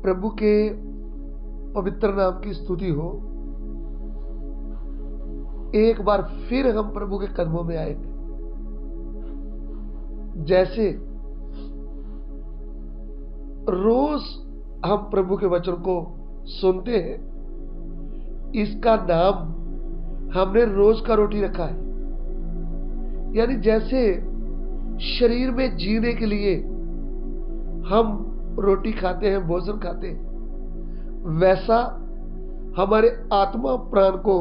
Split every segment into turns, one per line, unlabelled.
प्रभु के पवित्र नाम की स्तुति हो। एक बार फिर हम प्रभु के कदमों में आएंगे। जैसे रोज हम प्रभु के वचन को सुनते हैं, इसका नाम हमने रोज का रोटी रखा है। यानी जैसे शरीर में जीने के लिए हम रोटी खाते हैं, भोजन खाते हैं, वैसा हमारे आत्मा प्राण को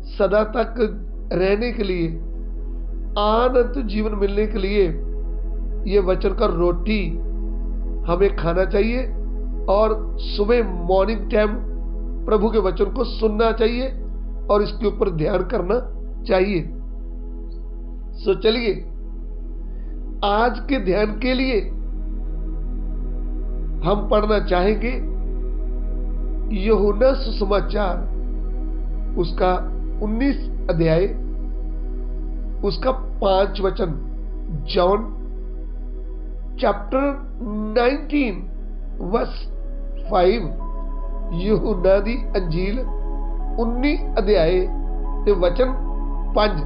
सदा तक रहने के लिए, अनंत जीवन मिलने के लिए ये वचन का रोटी हमें खाना चाहिए और सुबह मॉर्निंग टाइम प्रभु के वचन को सुनना चाहिए और इसके ऊपर ध्यान करना चाहिए। सो चलिए आज के ध्यान के लिए हम पढ़ना चाहेंगे यूहन्ना सुसमाचार उसका 19 अध्याय उसका 5 वचन। John chapter 19 verse 5। यूहन्ना दी अंजील 19 अध्याय ते वचन 5।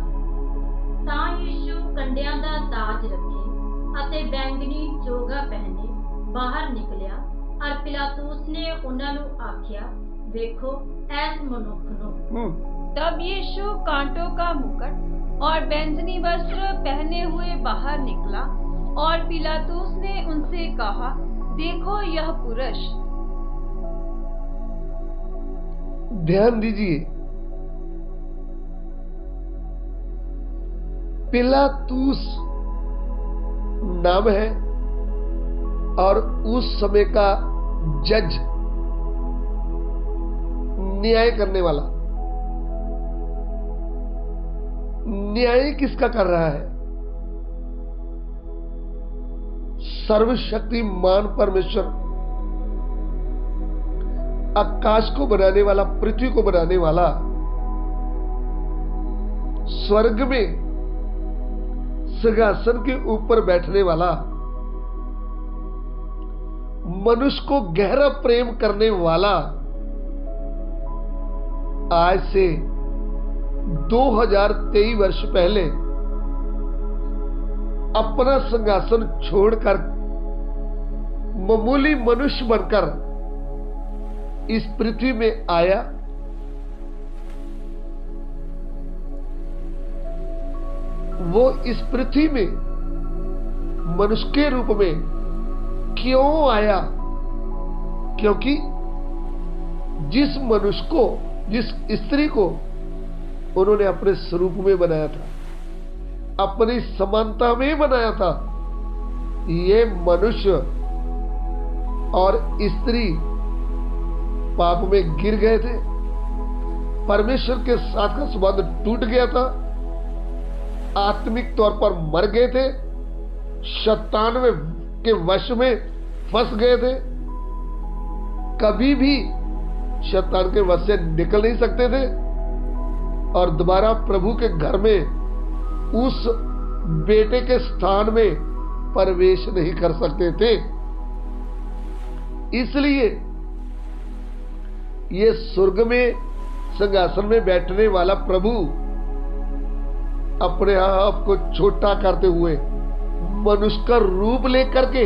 ਤਾਂ ਯਿਸੂ ਕੰਡਿਆਂ ਦਾ ਤਾਜ ਰੱਖੇ ਅਤੇ ਬੈਂਗਣੀ ਚੋਗਾ ਪਹਿਨੇ ਬਾਹਰ ਨਿਕਲਿਆ और पिलातुस ने उन्होंने आख्या, देखो ऐस मनुख नो।
तब यीशु कांटों का मुकुट और बैंगनी वस्त्र पहने हुए बाहर निकला और पिलातुस ने उनसे कहा, देखो यह पुरुष।
ध्यान दीजिए, पिलातुस नाम है और उस समय का जज, न्याय करने वाला। न्याय किसका कर रहा है? सर्वशक्तिमान परमेश्वर, आकाश को बनाने वाला, पृथ्वी को बनाने वाला, स्वर्ग में सिंहासन के ऊपर बैठने वाला, मनुष्य को गहरा प्रेम करने वाला, आज से 2023 वर्ष पहले अपना सिंहासन छोड़कर मामूली मनुष्य बनकर इस पृथ्वी में आया। वो इस पृथ्वी में मनुष्य के रूप में क्यों आया? क्योंकि जिस मनुष्य को, जिस स्त्री को उन्होंने अपने स्वरूप में बनाया था, अपनी समानता में बनाया था, ये मनुष्य और स्त्री पाप में गिर गए थे। परमेश्वर के साथ का संबंध टूट गया था, आत्मिक तौर पर मर गए थे, शैतान के वश में फंस गए थे, कभी भी शैतान के वश से निकल नहीं सकते थे और दोबारा प्रभु के घर में उस बेटे के स्थान में प्रवेश नहीं कर सकते थे। इसलिए ये स्वर्ग में सिंहासन में बैठने वाला प्रभु अपने आप को छोटा करते हुए मनुष्य का रूप लेकर के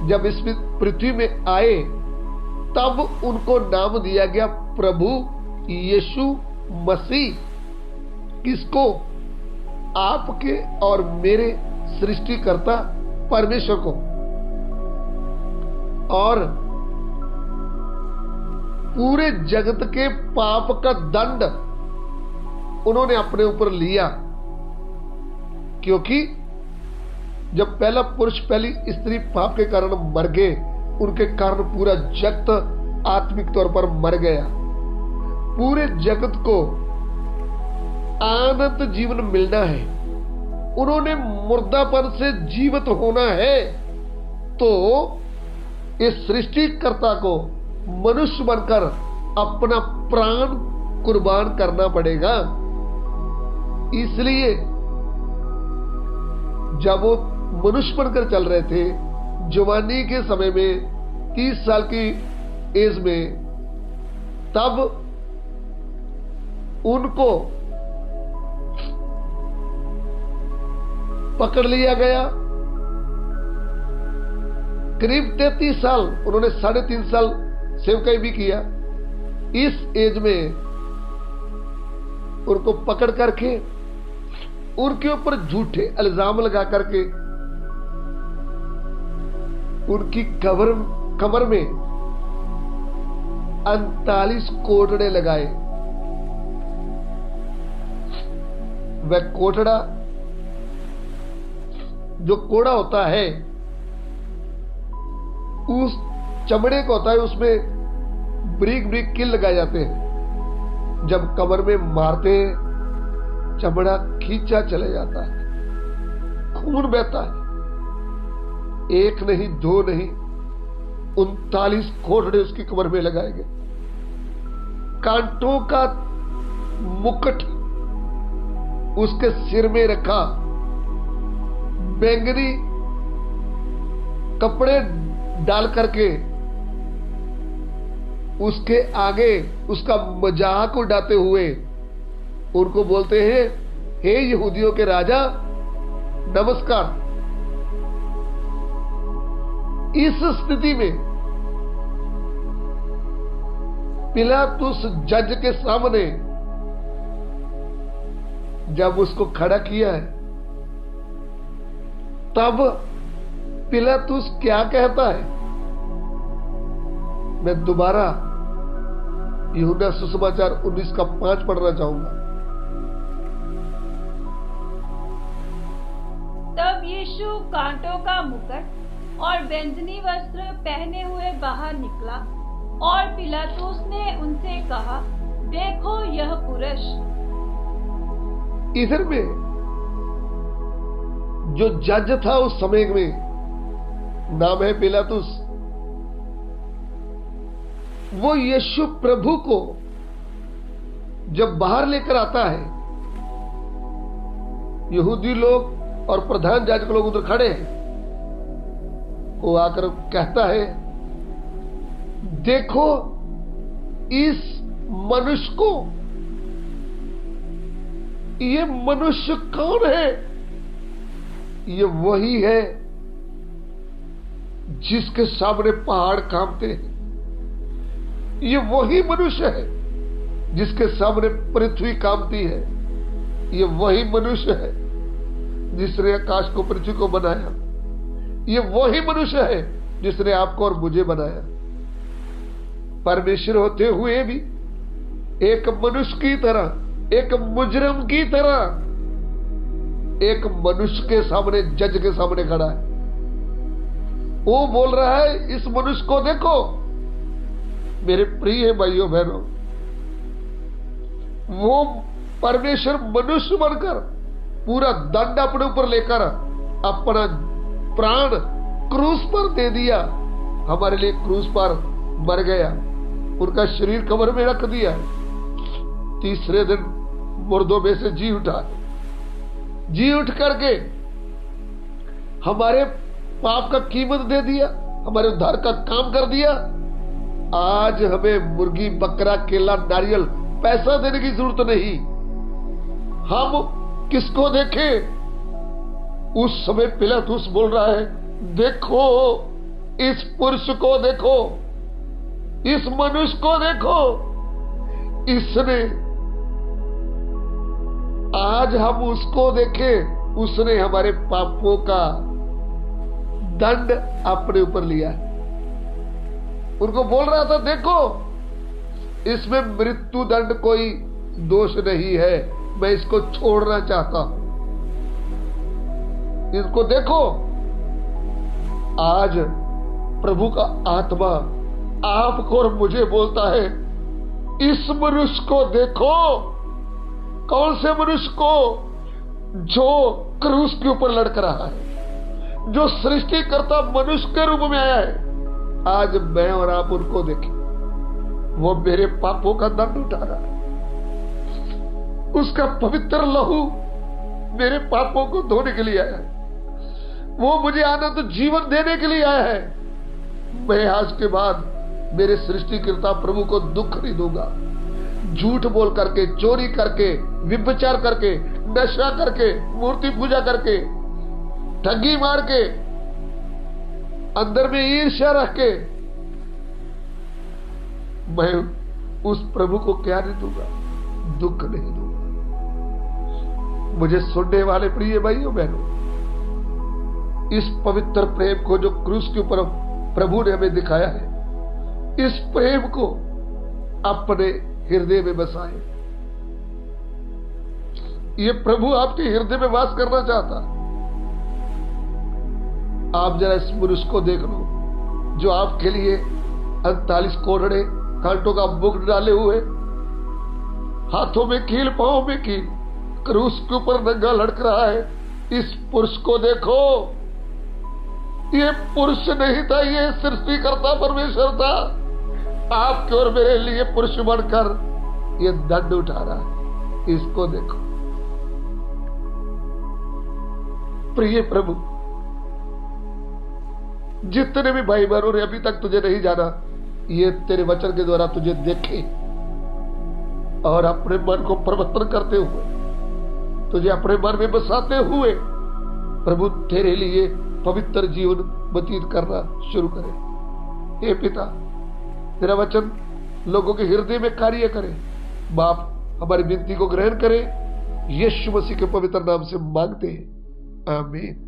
जब इस पृथ्वी में आए, तब उनको नाम दिया गया प्रभु यीशु मसीह। किसको? आपके और मेरे सृष्टिकर्ता परमेश्वर को। और पूरे जगत के पाप का दंड उन्होंने अपने ऊपर लिया, क्योंकि जब पहला पुरुष, पहली स्त्री पाप के कारण मर गए, उनके कारण पूरा जगत आत्मिक तौर पर मर गया। पूरे जगत को अनंत जीवन मिलना है, उन्होंने मुर्दापन से जीवित होना है, तो इस सृष्टिकर्ता को मनुष्य बनकर अपना प्राण कुर्बान करना पड़ेगा। इसलिए जब वो मनुष्य बनकर चल रहे थे, जवानी के समय में 30 साल की एज में, तब उनको पकड़ लिया गया। करीब 33 साल, उन्होंने 3.5 साल सेवकाई भी किया। इस एज में उनको पकड़ करके उनके ऊपर झूठे इल्जाम लगा करके उनकी कमर में 39 कोटड़े लगाए। वह कोटड़ा, जो कोड़ा होता है, उस चमड़े को होता है, उसमें ब्रीक ब्रीक किल लगाए जाते हैं। जब कमर में मारते हैं, चमड़ा खींचा चला जाता है, खून बहता है। 1 नहीं 2 नहीं, 39 कोटड़े उसकी कमर में लगाए गए। कांटों का मुकुट उसके सिर में रखा, बैंगनी कपड़े डाल करके उसके आगे उसका मजाक उड़ाते हुए उनको बोलते हैं, हे यहूदियों के राजा, नमस्कार। इस स्थिति में पिलातुस जज के सामने जब उसको खड़ा किया है, तब पिलातुस क्या कहता है? मैं दोबारा यूहन्ना सुसमाचार 19:5 पढ़ना चाहूंगा।
तब यीशु कांटों का मुकुट और बैंगनी वस्त्र पहने हुए बाहर निकला, और पिलातुस ने उनसे कहा, देखो यह पुरुष।
इधर में जो जज था उस समय में, नाम है पिलातुस, वो यीशु प्रभु को जब बाहर लेकर आता है, यहूदी लोग और प्रधान याजक लोग उधर खड़े हैं, वो आकर कहता है, देखो इस मनुष्य को। ये मनुष्य कौन है? ये वही है जिसके सामने पहाड़ कांपते हैं। ये वही मनुष्य है जिसके सामने पृथ्वी कांपती है। ये वही मनुष्य है जिसने आकाश को, पृथ्वी को बनाया। ये वही मनुष्य है जिसने आपको और मुझे बनाया। परमेश्वर होते हुए भी एक मनुष्य की तरह, एक मुजरिम की तरह, एक मनुष्य के सामने, जज के सामने खड़ा है। वो बोल रहा है, इस मनुष्य को देखो। मेरे प्रिय भाइयों बहनों, वो परमेश्वर मनुष्य बनकर पूरा दंड अपने ऊपर लेकर अपना प्राण क्रूस पर दे दिया, हमारे लिए क्रूस पर मर गया, उनका शरीर कब्र में रख दिया, तीसरे दिन मुर्दों में से जी उठा, जी उठ करके हमारे पाप का कीमत दे दिया, हमारे उद्धार का काम कर दिया। आज हमें मुर्गी, बकरा, केला, नारियल, पैसा देने की जरूरत नहीं। हम किसको देखें? उस समय पिलातुस बोल रहा है, देखो इस पुरुष को, देखो इस मनुष्य को, देखो इसने, आज हम उसको देखें, उसने हमारे पापों का दंड अपने ऊपर लिया है। उनको बोल रहा था, देखो इसमें मृत्यु दंड कोई दोष नहीं है, मैं इसको छोड़ना चाहता हूं, इसको देखो। आज प्रभु का आत्मा आपको और मुझे बोलता है, इस मनुष्य को देखो। कौन से मनुष्य को? जो क्रूस के ऊपर लड़क रहा है, जो सृष्टिकर्ता मनुष्य के रूप में आया है। आज मैं और आप उनको देखें, वो मेरे पापों का दंड उठा रहा है, उसका पवित्र लहू मेरे पापों को धोने के लिए आया है, वो मुझे आनंद जीवन देने के लिए आया है। मैं आज के बाद मेरे सृष्टिकर्ता प्रभु को दुख नहीं दूंगा। झूठ बोल करके, चोरी करके, व्यभिचार करके, नशा करके, मूर्ति पूजा करके, ठगी मार के, अंदर में ईर्ष्या रख के मैं उस प्रभु को क्या नहीं दूंगा? दुख नहीं दूंगा। मुझे सुनने वाले प्रिय भाइयों बहनों, इस पवित्र प्रेम को जो क्रूस के ऊपर प्रभु ने हमें दिखाया है, इस प्रेम को अपने हृदय में बसाए। ये प्रभु आपके हृदय में वास करना चाहता है। आप जरा इस पुरुष को देख लो जो आपके लिए 48 कोड़े कांटों का मुकुट डाले हुए, हाथों में कील, पांव में कील, क्रूस के ऊपर नंगा लटक रहा है। इस पुरुष को देखो, ये पुरुष नहीं था, ये सृष्टिकर्ता परमेश्वर था। आपके और मेरे लिए पुरुष बनकर ये दंड उठा रहा है। इसको देखो। प्रिय प्रभु, जितने भी भाई बहनों ने अभी तक तुझे नहीं जाना, ये तेरे वचन के द्वारा तुझे देखे और अपने मन को परिवर्तन करते हुए, तुझे अपने मन में बसाते हुए प्रभु तेरे लिए पवित्र जीवन व्यतीत करना शुरू करे। हे पिता, तेरा वचन लोगों के हृदय में कार्य करे। बाप, हमारी विनती को ग्रहण करे। यीशु मसीह के पवित्र नाम से मांगते हैं, आमीन।